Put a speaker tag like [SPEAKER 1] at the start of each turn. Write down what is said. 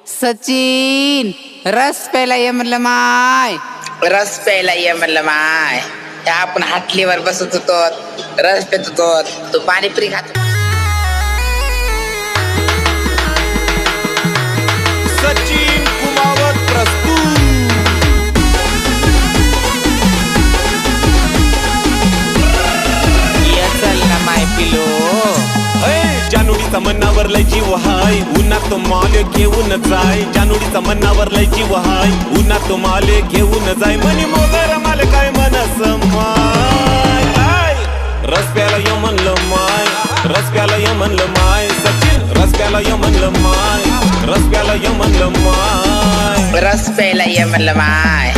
[SPEAKER 1] सचिन रस प्यायला ये म्हणलं माय.
[SPEAKER 2] रस प्यायला ये म्हणलं माय. त्या आपण हाटलीवर बसत होतो, रस पेत होतो, तू पाणीपुरी खात.
[SPEAKER 3] सचिन कुमावत प्रस्तुत.
[SPEAKER 1] ये चल ना माय पिलो.
[SPEAKER 3] जानोडीचा मनावर लय जीव हाय, उन्हात माल घेऊन जाय. जानोडीचा मनावर लय जीव हाय, उन्हात माल घेऊन जाय. मनी मोगर माल काय मनस माय. रस प्याला य म्हणलं माय, रस प्याला य म्हणलं माय. सचिन रस प्याला य म्हणलं माय, रस प्याला य म्हणलं माय.
[SPEAKER 2] रस प्यायला ये म्हणलं माय.